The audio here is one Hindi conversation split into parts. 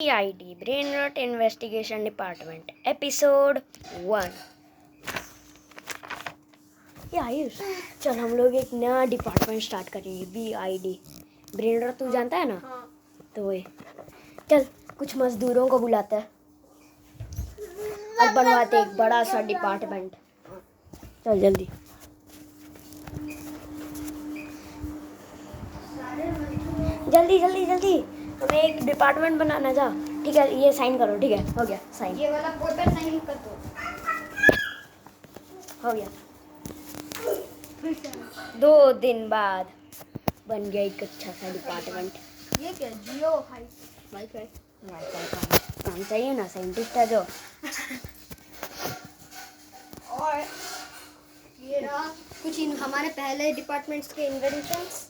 BID brain rot investigation department episode 1। ये आयुष, चल हम लोग एक नया डिपार्टमेंट स्टार्ट करेंगे। BID ब्रेन रॉट, तू जानता है ना? हाँ। तो वही, चल कुछ मजदूरों को बुलाते हैं और बनवाते एक बड़ा सा डिपार्टमेंट। चल जल्दी। जल्दी जल्दी जल्दी, हमें एक डिपार्टमेंट बनाना था। ठीक है, ये साइन करो। ठीक है, हो गया साइन। ये वाला बोर्ड पे साइन कर दो। हो गया। 2 दिन बाद बन गया एक अच्छा सा डिपार्टमेंट। ये क्या जियो वाईफाई काम चाहिए ना, साइंटिस्ट है जो। और ये रहा कुछ हमारे पहले डिपार्टमेंट्स के इन्वेंशंस।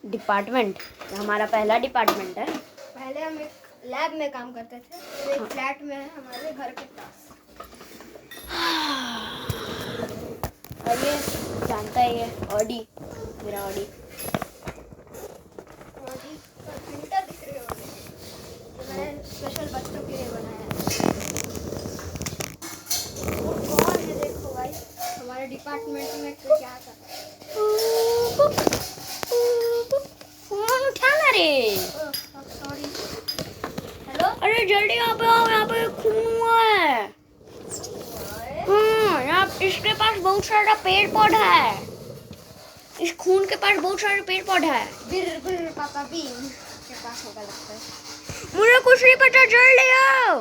डिपार्टमेंट हमारा पहला डिपार्टमेंट है। पहले हम एक लैब में काम करते थे, तो एक फ्लैट में है हमारे घर के पास। और ये जानता है, ये ऑडी, मेरा ऑडी। प्रिंटर दिख रहे होंगे, जो मैंने स्पेशल बच्चों के लिए बनाया है। वो कौन है देखो भाई, हमारे डिपार्टमेंट में कोई क्या कर रहा है। फोन उठाना रे। सॉरी। हेलो। अरे जल्दी यहाँ पे आओ, यहाँ पे खून हुआ है। हाँ, यहाँ इसके पास बहुत सारा पेड़ पौधा है। इस खून के पास बहुत सारे पेड़ पौधा है। बिर बिर पापा बीन के पास होगा लगता है। मुझे कुछ नहीं पता, जल्दी आओ।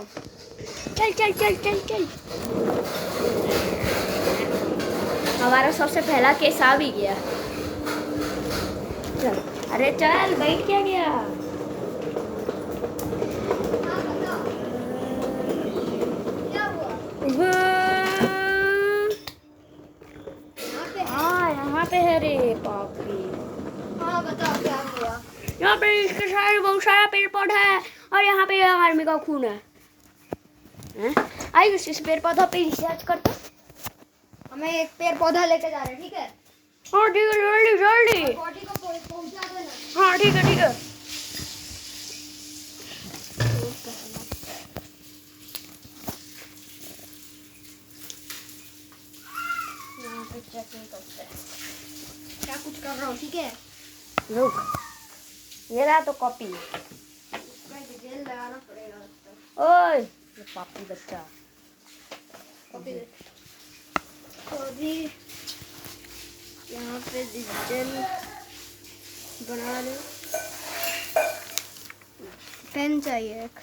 चल चल चल चल चल। हमारा सबसे पहला केस आ भी गया। चल, अरे चल, बैठ क्या गया। क्या हुआ? हाँ, यहाँ पे है रे पापी। हाँ बताओ क्या हुआ। यहाँ पे इसके सारे बहुत सारा पेड़ पौधा है और यहाँ पे आर्मी का खून है। आइए इस पेड़ पौधा पे रिसर्च करते। हमें एक पेड़ पौधा लेके जा रहे हैं, ठीक है? हाँ ठीक है, जल्दी जल्दी। बॉडी को पहुंचा देना। हाँ ठीक है ठीक है। यहाँ पे चेकिंग करते हैं। क्या कुछ कर रहा हूँ, ठीक है? रुक, ये रहा तो कॉपी। मैं जेल लगाना पड़ेगा लगता है। ओए ये पापी बच्चा। कॉपी दे। तो अभी यहाँ पे जेल बना ले। पेन चाहिए एक।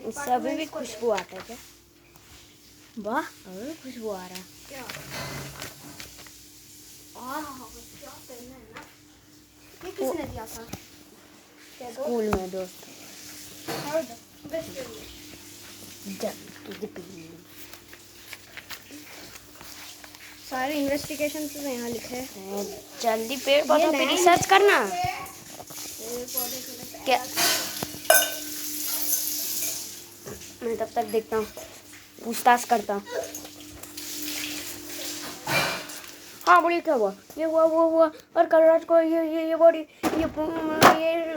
इससे अभी भी खुशबू आता है क्या? वाह, अभी भी खुशबू आ रहा है। क्या? क्या पेन है ना? ये किसने दिया था? क्या दो? स्कूल में दोस्त। और दो। Best pen. सारे इन्वेस्टिगेशन तो यहाँ लिखे हैं। जल्दी पेड़ पौधों पे रिसर्च करना। क्या? मैं तब तक देखता हूँ, पूछताछ करता हूँ। हाँ बोलिए, क्या हुआ? ये हुआ वो हुआ, और कल रात को ये बॉडी ये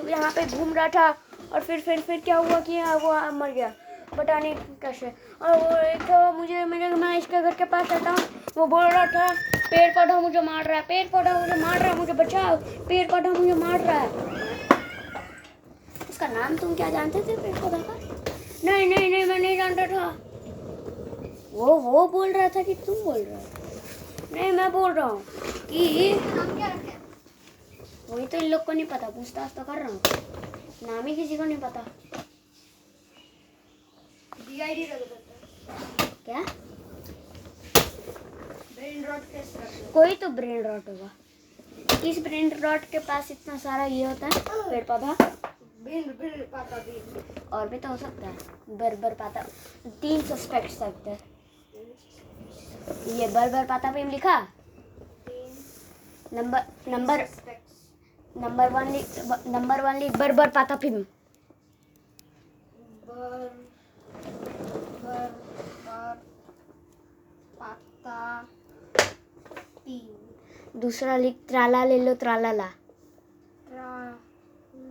यहाँ पे घूम रहा था और फिर क्या हुआ कि वो मर गया, पता नहीं कैसे। और वो एक तो मैं इसके घर के पास रहता हूँ, वो बोल रहा था पेड़ पौधा मुझे मार रहा है, पेड़ पौधा मुझे मार रहा है, मुझे बचाओ, पेड़ पौधा मुझे मार रहा है। उसका नाम तुम क्या जानते थे पेड़ पौधा का? नहीं नहीं नहीं, मैं नहीं जानता था। वो बोल रहा था कि तुम बोल रहे हो? नहीं, मैं बोल रहा हूँ कि नाम क्या रखे? वही तो इन लोग को नहीं पता, पूछताछ तो कर रहा हूँ, नाम ही किसी को नहीं पता। BID रख देते हैं। क्या? ब्रेन रॉट केस रख दो। कोई तो ब्रेन रॉट होगा। किस ब्रेन रॉट के पास इतना सारा ये होता है पेड़ पौधा? बिर पापा बीन। और भी तो हो सकता है, बरबर पाता। 3 सस्पेक्ट सकते हैं। ये बरबर पाता पे लिखा नंबर 1 लिख बरबर पाता फिल्म। पाता दूसरा लिख त्राला ले लो त्राला ला।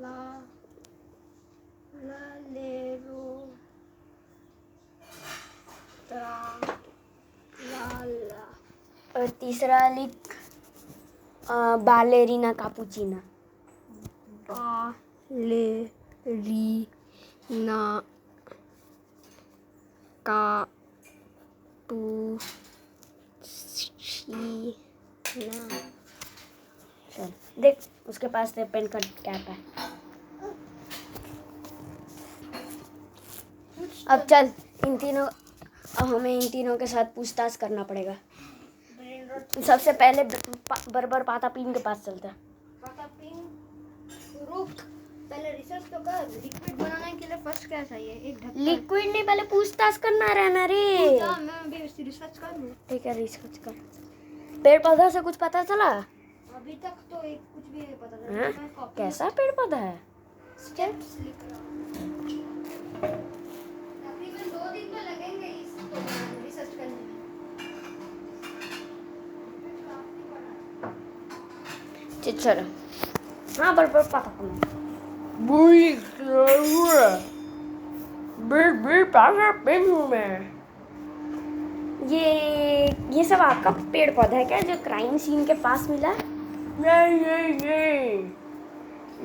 ला ला ले रो त्रा ला ला। और तीसरा लिख बालेरीना कापुचिना। बालेरीना कापुचिना। चल देख, उसके पास तो पेन का कैप है। अब चल इन तीनों, अब हमें इन तीनों के साथ पूछताछ करना पड़ेगा। सबसे पहले बर्बर पातापीन के पास चलते हैं। रुक, पहले रिसर्च तो कर। लिक्विड बनाने के लिए फर्स्ट क्या चाहिए? एक ढक्कन। लिक्विड नहीं, पहले पूछताछ करना रहना रे। जा, मैं अभी रिसर्च कर लूं। ठीक है, रिसर्च कर। पेड़ पौधा से कुछ पता चला? अभी तक तो एक कुछ भी नहीं पता चला। हाँ? मैं कॉपी कैसा पेड़ पौधा है? स्टेप्स लिख रहा हूं। तकरीबन 2 दिन तो लगेंगे इसको रिसर्च करने में। काफी बड़ा। चलो, हाँ बर्बर पातापीन। ये सब आपका पेड़ पौधा है क्या, जो क्राइम सीन के पास मिला? नहीं,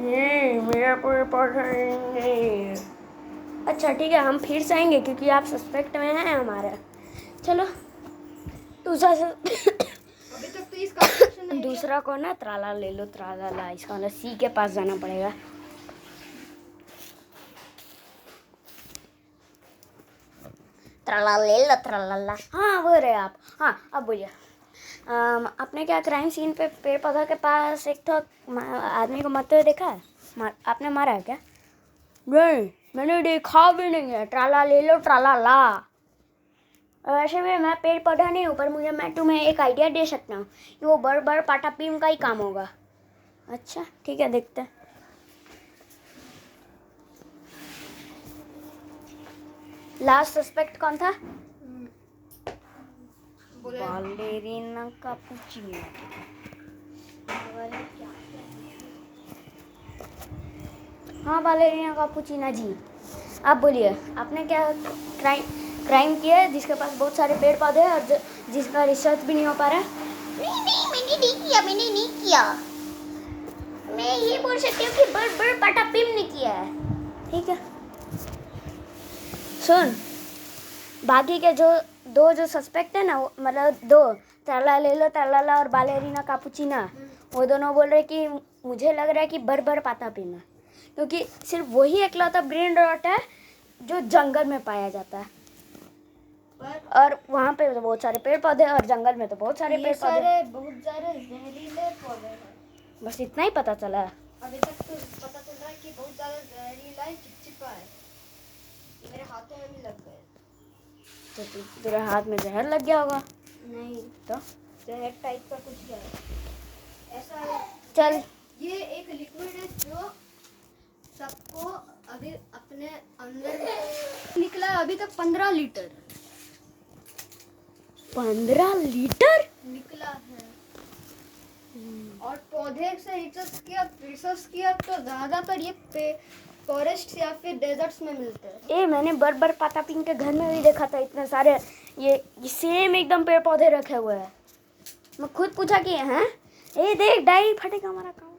ये मेरा पेड़ पौधा नहीं। अच्छा ठीक है, हम फिर से आएंगे क्योंकि आप सस्पेक्ट में हैं हमारे। चलो दूसरा अभी तक तो इसका क्वेश्चन है। दूसरा को ना त्राला ले लो, त्राला। इसका मतलब सी के पास जाना पड़ेगा। त्राला ले लो, त्राला। हाँ वो रहे आप। हाँ अब बोलिए, आपने क्या क्राइम सीन पे पेड़ पौधा के पास एक तो आदमी को मरते हुए देखा है? आपने मारा है क्या? नहीं, मैंने देखा भी नहीं है। ट्राला ले लो, ट्राला ला। वैसे भी मैं पेड़ पौधा नहीं हूँ, पर मैं तुम्हें एक आइडिया दे सकता हूँ कि वो बर्बर पातापीन का ही काम होगा। अच्छा ठीक है, देखते हैं। लास्ट सस्पेक्ट कौन था? बालेरीना कापुचिना। हाँ बालेरीना कापुचिना जी, आप बोलिए, आपने क्या क्राइम किया है जिसके पास बहुत सारे पेड़ पौधे हैं और जिसका रिसर्च भी नहीं हो पा रहा है? नहीं, मैंने नहीं किया। मैं ये बोल सकती हूँ कि बर्बर पातापीन ने किया है। ठीक है, सुन, बाकी के जो दो जो सस्पेक्ट है ना, मतलब दो, त्राला ले लो, त्राला और बालेरीना कापुचिना, वो दोनों बोल रहे कि मुझे लग रहा है कि बर्बर पातापीन है, क्योंकि सिर्फ वही एकलौता ब्रेन रॉट है जो जंगल में पाया जाता है। और वहाँ पे तो बहुत सारे पेड़ पौधे और जंगल में तो बहुत सारे पेड़ पौधे, बहुत सारे जहरीले पौधे हैं। बस इतना ही पता चला है। अभी तक तो पता चल रहा है कि बहुत ज्यादा जहरीला है, चिपचिपा है। मेरे हाथों में भी लग गए। तो तेरे हाथ में जहर लग गया होगा। नहीं तो जहर टाइप का कुछ है ऐसा है। चल, ये एक लिक्विड है जो सबको अभी अपने अंदर निकला है। अभी तक 15 लीटर 15 लीटर निकला है। और पौधे से रिसर्च किया तो ज्यादातर ये फॉरेस्ट या फिर डेजर्ट्स में मिलते हैं। मैंने बर्बर पातापीन के घर में भी देखा था, इतने सारे ये सेम एकदम पेड़ पौधे रखे हुए हैं। मैं खुद पूछा कि हैं, ये देख डायरी फटेगा हमारा काम।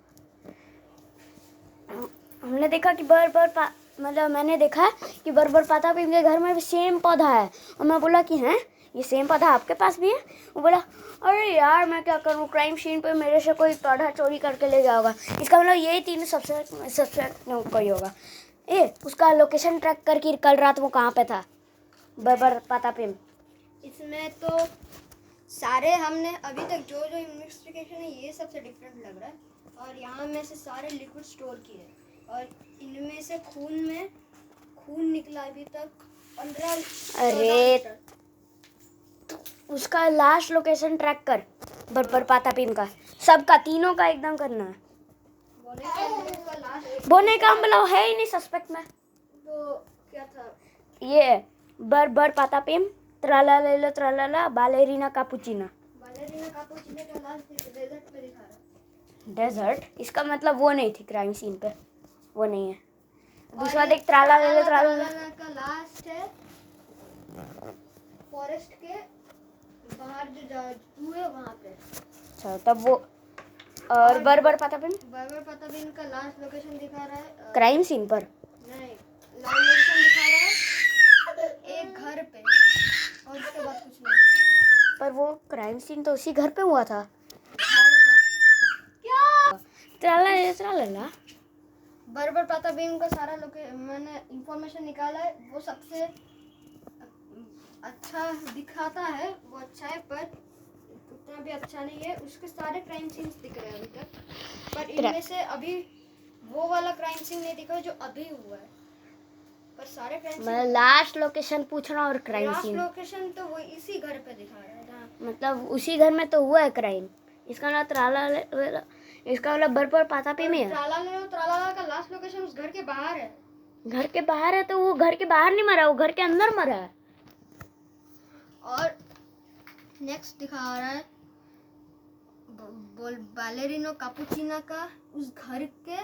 हमने देखा कि मतलब मैंने देखा कि बर्बर पातापीन के घर में भी सेम पौधा है। और मैं बोला कि हैं, ये सेम पौधा आपके पास भी है? वो बोला अरे यार मैं क्या करूँ, क्राइम सीन पे मेरे से कोई पौधा चोरी करके ले गया होगा। इसका मतलब यही तीनों सब्सपेक्ट कोई होगा। उसका लोकेशन ट्रैक करके कल रात वो कहाँ पे था, बर्बर पातापीन? इसमें तो सारे हमने अभी तक जो इन्वेस्टिगेशन है ये सबसे डिफरेंट लग रहा है। और यहाँ में से सारे लिक्विड स्टोर किए और इनमें से खून निकला अभी तक 15। अरे उसका लास्ट लोकेशन ट्रैक कर, बर्बर पातापीन का, सबका तीनों का एकदम करना है। बोने का मतलब है ही नहीं सस्पेक्ट में। तो क्या था ये बर्बर पातापीन, त्राला ले लो, त्राला, बालेरीना कापुचिना का लास्ट डेजर्ट पे दिखा रहा है। डेजर्ट, इसका मतलब वो नहीं थी क्राइम सीन पे। वो नहीं है। दूसरा देख, त्राला ले लो, त्राला ले लो। का लास्ट है फॉरेस्ट के बाहर जो जू है वहाँ पे। अच्छा, तब वो और बर्बर पतापिन बर्बर पतापिन का लास्ट लोकेशन दिखा रहा है क्राइम सीन पर। नहीं, लास्ट लोकेशन दिखा रहा है एक घर पे, और उसके बाद कुछ नहीं है। पर वो क्राइम सीन तो उसी घर पे हुआ था। क्या त्राला ले लो, त्राला ला। बर्बर पतापिन का सारा मैंने इंफॉर्मेशन निकाला है, वो सबसे अच्छा दिखाता है, वो अच्छा है पर उतना भी अच्छा नहीं है। उसके सारे क्राइम सीन्स दिख रहे हैं अभी तक, पर इनमें से अभी वो वाला क्राइम सीन नहीं दिखा जो अभी हुआ है, पर सारे क्राइम मैं लास्ट लोकेशन पूछ रहा हूँ और क्राइम लास्ट सीन लोकेशन तो वो इसी घर पे दिखा रहा है जहाँ मतलब उसी घर में तो हुआ है क्राइम। इसका मतलब त्राला ले लो, इसका मतलब बर्बर पतापिन में है। त्राला का लास्ट लोकेशन उस घर के बाहर है। घर के बाहर है तो वो घर के बाहर नहीं मरा, वो घर के अंदर मरा है। और नेक्स्ट दिखा रहा है बालेरिनो कापुचिना का उस घर के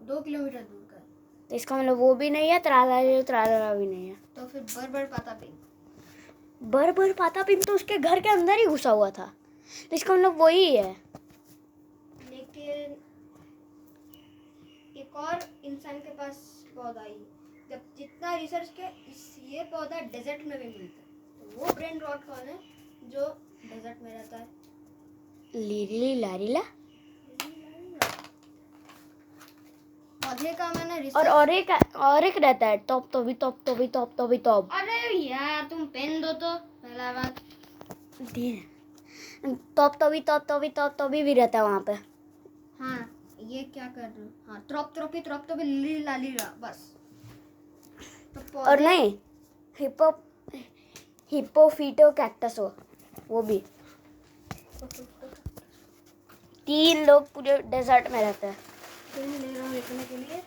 2 किलोमीटर दूर का है। तो इसका मतलब वो भी नहीं है, त्राला ले लो, त्राला भी नहीं है। तो फिर बर्बर पतापिन बर्बर पतापिन तो उसके घर के अंदर ही घुसा हुआ था, तो इसका मतलब वही है। लेकिन एक और इंसान के पास पौधा ही, जब जितना रिसर्च किया ये पौधा डेजर्ट में भी मिलता है, तो वो ब्रेन रॉट कौन है जो डेजर्ट में रहता है? लीली लारीला। पौधे का मैंने रिसर्च और एक रहता है टॉप तो भी टॉप तो भी टॉप तो भी टॉप। अरे यार तुम पेन दो तो पहला बात। टॉप तो भी रहता है वहाँ पे। हाँ ये क्या कर रहे हो? हाँ ट्रॉप तो भी लीली लालीला बस। तो और नहीं, हिप्पोफिटो कैक्टस वो भी। 3 लोग पूरे डेजर्ट में रहते हैं। ले रहा हूँ लिखने के लिए।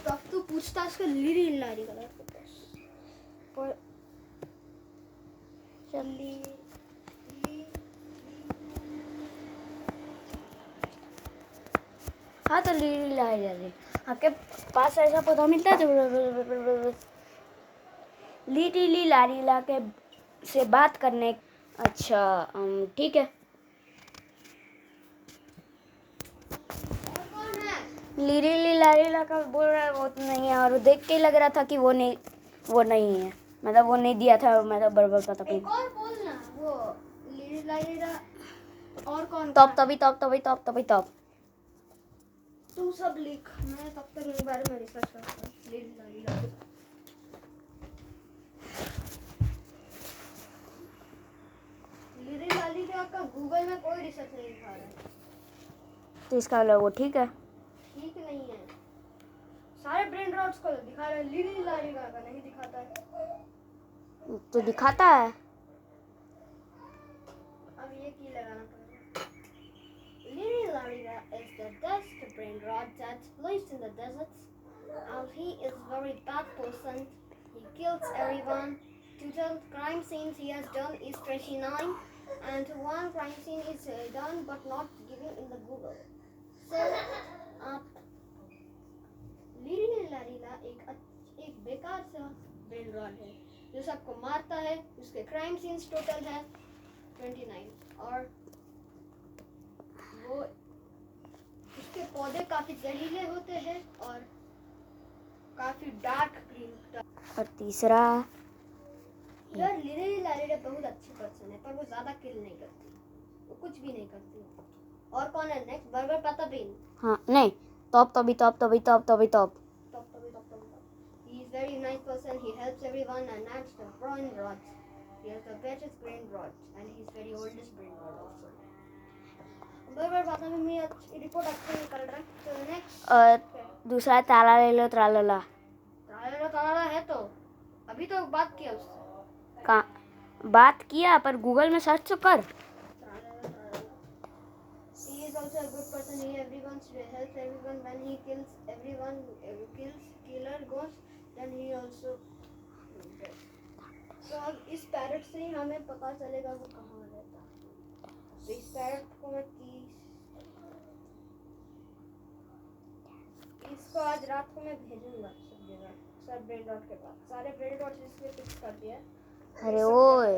तब तू पूछता उसका लीली लाली कलर पर चली। हाँ तो लीली लारी आपके पास ऐसा पौधा मिलता है तो लीली लारीला के से बात करने। अच्छा ठीक है। लीली लारीला का बोल रहा है वो तो नहीं है, और देख के लग रहा था कि वो नहीं है, मतलब वो नहीं दिया था, मतलब बर्बर पतापिन। एक और बोलना वो लीली लालीला और कौन? टॉप तू सब लिख, मैं तब तक इस बारे में रिसर्च करता हूँ। लीली लालीला लीली लालीला का गूगल में कोई रिसर्च नहीं दिखा रहा है, तो इसका मतलब वो ठीक है। ठीक नहीं है। सारे ब्रेन रॉट्स को दिखा रहा है, लीली लालीला का नहीं दिखाता है। तो दिखाता है। अब ये की लगाना पड़ेगा। Lily Larira is the best brain rot that's placed in the deserts. He is very bad person. He kills everyone. Total crime scenes he has done is 29, and one crime scene is done but not given in the Google. So, Lily Larira एक बेकार सा ब्रेन रॉट है जो सबको मारता है। उसके क्राइम सीन्स टोटल है 29, और वो उसके पौधे काफी जहरीले होते हैं और काफी डार्क ग्रीन। और तीसरा यार लीली लालीला बहुत अच्छी पर्सन है, पर वो ज्यादा किल नहीं करती, वो कुछ भी नहीं करती। और कौन है नेक्स्ट? बर्बर पतापिन। हाँ नहीं, top. He is very nice person. He helps everyone and that's the brain rot. He has the bestest brain rot and he's very oldest brain rot also. बर्बर पतापिन में रिपोर्ट अच्छी निकल रहा है। तो नेक्स्ट और दूसरा ताला ले लो, त्राला है तो अभी तो बात किया उससे। कहाँ बात किया, पर गूगल में सर्च तो कर। He is also a good person. He helps everyone when he kills everyone. Killer goes, then he also. तो अब इस पैरट से ही हमें पता चलेगा वो कहाँ रहता है। तो इस पैरट को मैं इसको आज रात को मैं भेजूंगा सब जगह, सब ब्रेन रॉट के पास। सारे ब्रेन रॉट इसलिए फिक्स कर दिया है। अरे ओए,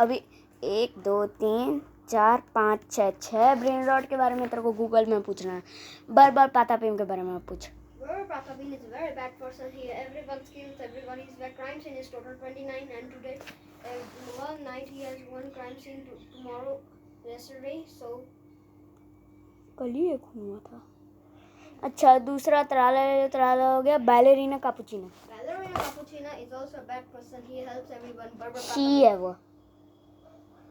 अभी 1 2 3 4 5 6 ब्रेन रॉट के बारे में तेरे को गूगल में पूछना है। बार पातापिम के बारे में पूछ। Robert Patapin is a very bad person. Everyone kills everyone. His crime scene is total 29, and today, one night he has one crime scene. Tomorrow, yesterday, so. कल ही एक हुआ था। अच्छा, दूसरा तराला हो गया ballerina कापुचिनो। Ballerina Capuchina is also a bad person. He helps everyone. Barbara she है वो,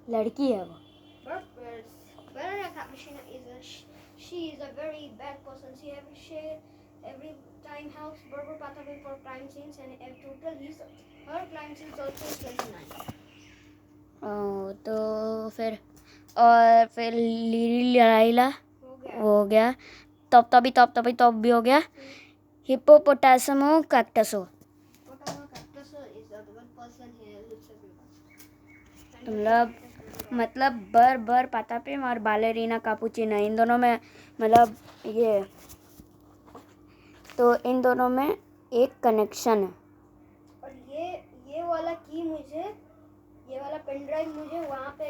लड़की है वो। Ballerina Capuchina she is a very bad person. She every time helps Barbara Patapin for crime scenes, and in total her crime scenes also 29. तो फिर लिली लाइला हो गया। तब भी हो गया। हिप्पोपोटासमो कैक्टसो, मतलब बर पातापिम और बैलेरिना कापुचिनो, इन दोनों में मतलब ये, तो इन दोनों में एक कनेक्शन है। और ये वाला की मुझे, ये वाला पेन ड्राइव मुझे वहाँ पे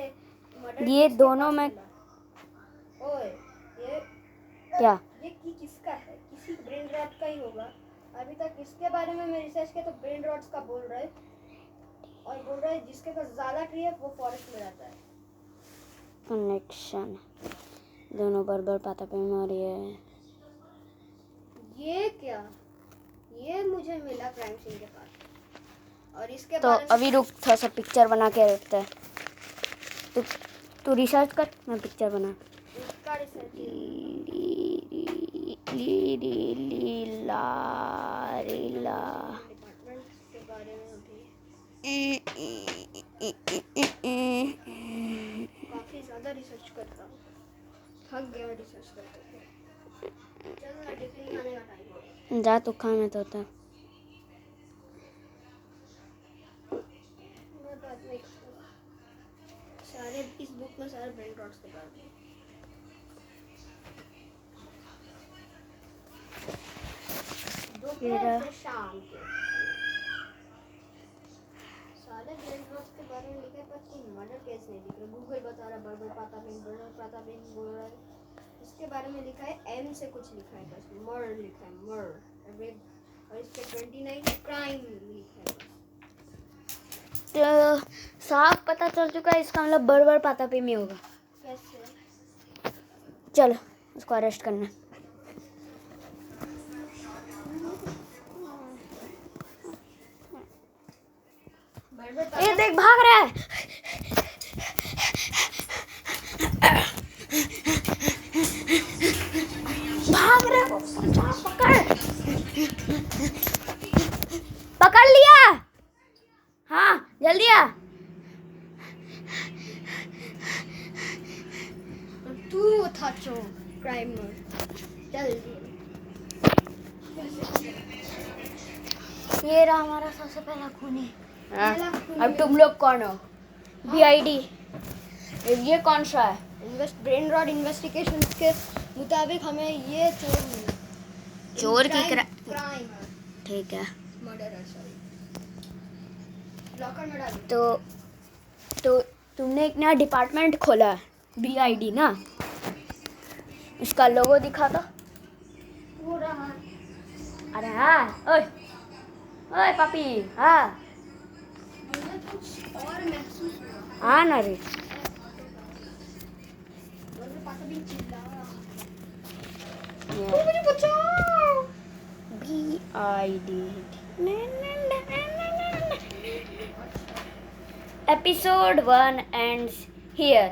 ये दोनों में ओए, ये क्या, ये की किसका है? किसी ब्रेन रॉट का ही होगा। अभी तक इसके बारे में मैं रिसर्च किया तो ब्रेन रॉट्स का बोल रहा है, और बोल रहा है जिसके पास ज़्यादा ट्री है वो फॉरेस्ट में रहता है। कनेक्शन दोनों बर पातापिम और ये क्या, ये मुझे मिला क्राइम सीन के पास, और इसके तो बारे में अभी रुक, थोड़ा सा पिक्चर बना के रखते हैं। तू रिसर्च कर, मैं पिक्चर बना। इसका रिसर्च लीला डिपार्टमेंट के बारे में अभी काफ़ी ज़्यादा रिसर्च करता हूँ, थक गया रिसर्च करते। चल ना, टिफिन खाने का टाइम हो गया। जा तू खा, मैं तो होता मैं बाद में खाऊंगा। सारे इस बुक में सारे ब्रेन रॉट्स के बारे में। दोपहर से शाम के सारे ब्रेन रॉट्स के बारे में लिखा है, पर कोई मर्डर केस नहीं लिख रहा। गूगल बता रहा बर्बर पातापिन बोल रहा है। इसके बारे में लिखा है एम से कुछ लिखा है, बस मर्डर लिखा है, मर्डर। और इस पे 29 क्राइम लिखा है। तो साफ पता चल चुका है, इसका मतलब बर पातापिम ही होगा। कैसे? चलो उसको अरेस्ट करना। ये देख भाग रहा है। भाग रहा है, पकड़ लिया। हाँ जल्दी आ। तू था जो क्राइमर, जल्दी। ये रहा हमारा सबसे पहला खूनी। पहला खूनी। अब तुम लोग कौन हो? BID। ये कौन सा है? ब्रेन रॉट इन्वेस्टिगेशन के मुताबिक हमें ये चोर की क्राइम ठीक है, मर्डर है, सॉरी, लॉकर में डाल। तो तुमने एक नया डिपार्टमेंट खोला है, BID ना? इसका लोगो दिखा था। वो रहा। अरे हाँ, ओए पापी, हाँ मुझे कुछ और महसूस हुआ। हाँ ना रे। पातापिन चिल्ला रहा। ये मुझे बचाओ। BID। Episode 1 ends here.